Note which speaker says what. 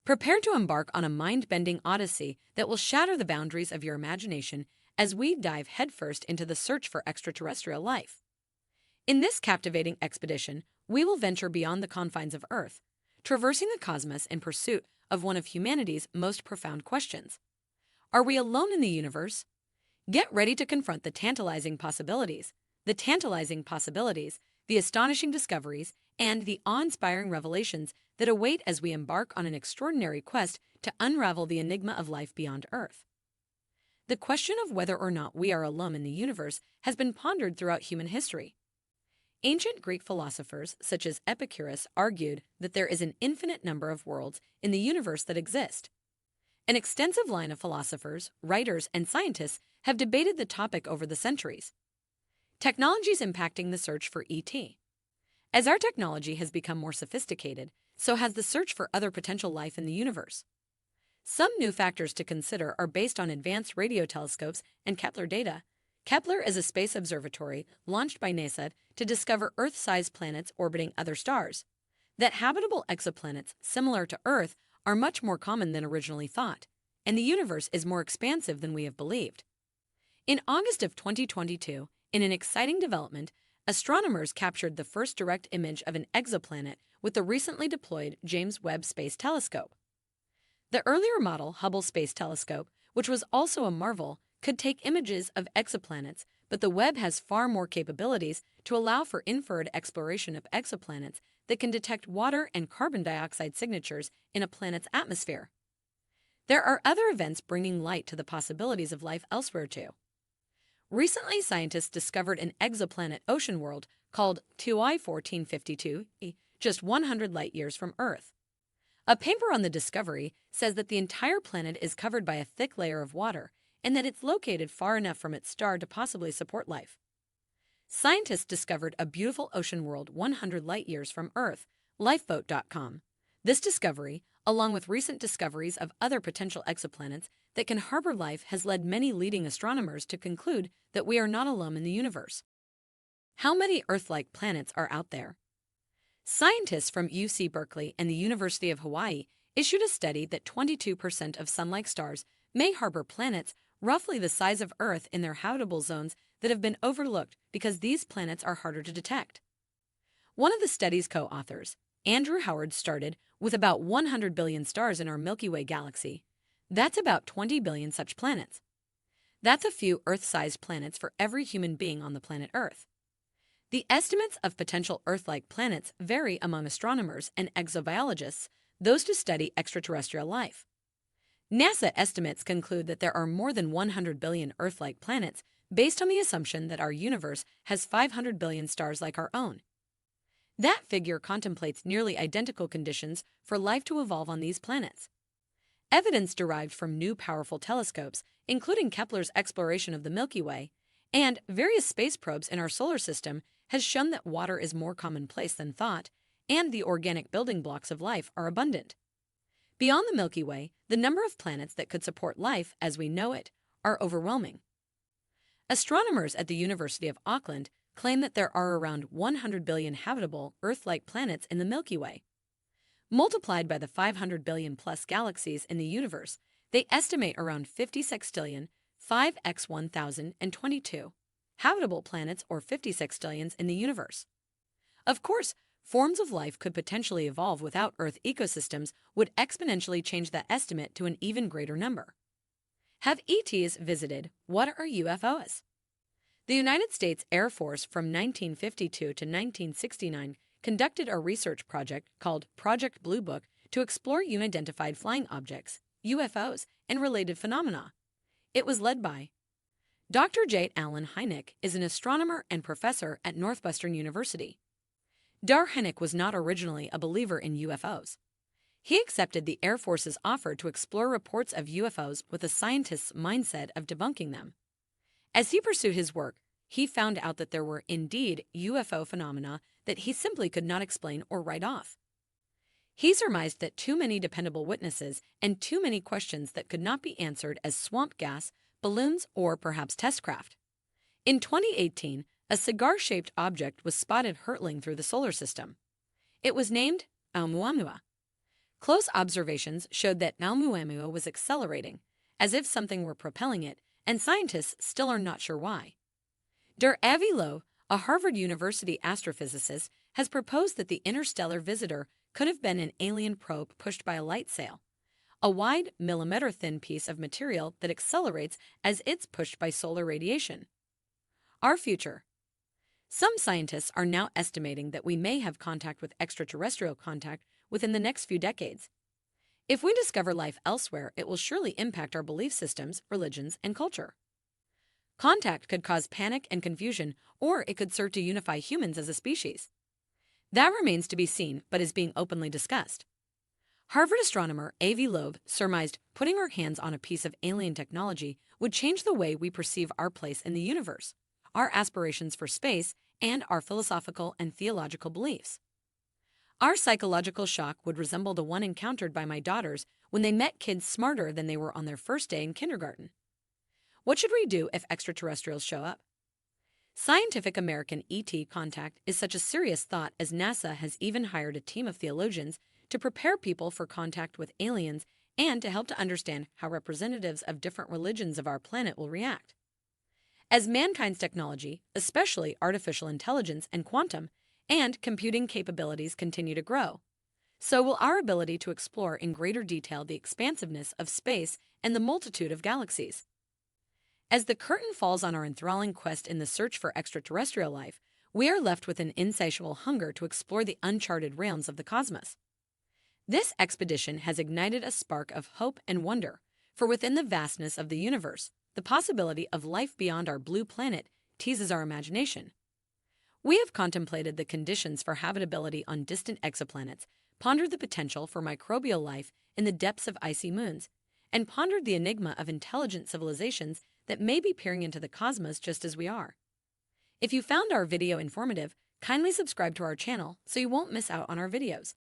Speaker 1: Prepare to embark on a mind-bending odyssey that will shatter the boundaries of your imagination as we dive headfirst into the search for extraterrestrial life. In this captivating expedition, we will venture beyond the confines of Earth, traversing the cosmos in pursuit of one of humanity's most profound questions. Are we alone in the universe? Get ready to confront the tantalizing possibilities, the astonishing discoveries, and the awe-inspiring revelations that await as we embark on an extraordinary quest to unravel the enigma of life beyond Earth. The question of whether or not we are alone in the universe has been pondered throughout human history. Ancient Greek philosophers such as Epicurus argued that there is an infinite number of worlds in the universe that exist. An extensive line of philosophers, writers, and scientists have debated the topic over the centuries. Technologies impacting the search for ET. As our technology has become more sophisticated, so has the search for other potential life in the universe. Some new factors to consider are based on advanced radio telescopes and Kepler data. Kepler is a space observatory launched by NASA to discover Earth-sized planets orbiting other stars. That habitable exoplanets similar to Earth are much more common than originally thought, and the universe is more expansive than we have believed. In August of 2022, in an exciting development, astronomers captured the first direct image of an exoplanet with the recently deployed James Webb Space Telescope. The earlier model Hubble Space Telescope, which was also a marvel, could take images of exoplanets, but the Webb has far more capabilities to allow for inferred exploration of exoplanets that can detect water and carbon dioxide signatures in a planet's atmosphere. There are other events bringing light to the possibilities of life elsewhere too. Recently, scientists discovered an exoplanet ocean world called 2I-1452, just 100 light-years from Earth. A paper on the discovery says that the entire planet is covered by a thick layer of water and that it's located far enough from its star to possibly support life. Scientists discovered a beautiful ocean world 100 light-years from Earth, lifeboat.com. This discovery, along with recent discoveries of other potential exoplanets that can harbor life, has led many leading astronomers to conclude that we are not alone in the universe. How many Earth-like planets are out there? Scientists from UC Berkeley and the University of Hawaii issued a study that 22% of sun-like stars may harbor planets roughly the size of Earth in their habitable zones that have been overlooked because these planets are harder to detect. One of the study's co-authors, Andrew Howard, started with about 100 billion stars in our Milky Way galaxy. That's about 20 billion such planets. That's a few Earth-sized planets for every human being on the planet Earth. The estimates of potential Earth-like planets vary among astronomers and exobiologists, those to study extraterrestrial life. NASA estimates conclude that there are more than 100 billion Earth-like planets based on the assumption that our universe has 500 billion stars like our own. That figure contemplates nearly identical conditions for life to evolve on these planets. Evidence derived from new powerful telescopes, including Kepler's exploration of the Milky Way, and various space probes in our solar system, has shown that water is more commonplace than thought, and the organic building blocks of life are abundant. Beyond the Milky Way, the number of planets that could support life as we know it are overwhelming. Astronomers at the University of Auckland claim that there are around 100 billion habitable Earth-like planets in the Milky Way. Multiplied by the 500 billion plus galaxies in the universe, they estimate around 50 sextillion, 5x 1022, habitable planets or 50 sextillions in the universe. Of course, forms of life could potentially evolve without Earth ecosystems would exponentially change that estimate to an even greater number. Have ETs visited? What are UFOs? The United States Air Force from 1952 to 1969 conducted a research project called Project Blue Book to explore unidentified flying objects, UFOs, and related phenomena. It was led by Dr. J. Allen Hynek is an astronomer and professor at Northwestern University. Dr. Hynek was not originally a believer in UFOs. He accepted the Air Force's offer to explore reports of UFOs with a scientist's mindset of debunking them. As he pursued his work, he found out that there were indeed UFO phenomena that he simply could not explain or write off. He surmised that too many dependable witnesses and too many questions that could not be answered as swamp gas, balloons, or perhaps test craft. In 2018, a cigar-shaped object was spotted hurtling through the solar system. It was named Oumuamua. Close observations showed that Oumuamua was accelerating, as if something were propelling it, and scientists still are not sure why. Avi Loeb, a Harvard University astrophysicist, has proposed that the interstellar visitor could have been an alien probe pushed by a light sail, a wide, millimeter-thin piece of material that accelerates as it's pushed by solar radiation. Our future. Some scientists are now estimating that we may have contact with extraterrestrial contact within the next few decades. If we discover life elsewhere, it will surely impact our belief systems, religions, and culture. Contact could cause panic and confusion, or it could serve to unify humans as a species. That remains to be seen, but is being openly discussed. Harvard astronomer Avi Loeb surmised putting our hands on a piece of alien technology would change the way we perceive our place in the universe, our aspirations for space, and our philosophical and theological beliefs. Our psychological shock would resemble the one encountered by my daughters when they met kids smarter than they were on their first day in kindergarten. What should we do if extraterrestrials show up? Scientific American ET contact is such a serious thought as NASA has even hired a team of theologians to prepare people for contact with aliens and to help to understand how representatives of different religions of our planet will react. As mankind's technology, especially artificial intelligence and quantum, and computing capabilities continue to grow, so will our ability to explore in greater detail the expansiveness of space and the multitude of galaxies. As the curtain falls on our enthralling quest in the search for extraterrestrial life, we are left with an insatiable hunger to explore the uncharted realms of the cosmos. This expedition has ignited a spark of hope and wonder, for within the vastness of the universe, the possibility of life beyond our blue planet teases our imagination. We have contemplated the conditions for habitability on distant exoplanets, pondered the potential for microbial life in the depths of icy moons, and pondered the enigma of intelligent civilizations that may be peering into the cosmos just as we are. If you found our video informative, kindly subscribe to our channel so you won't miss out on our videos.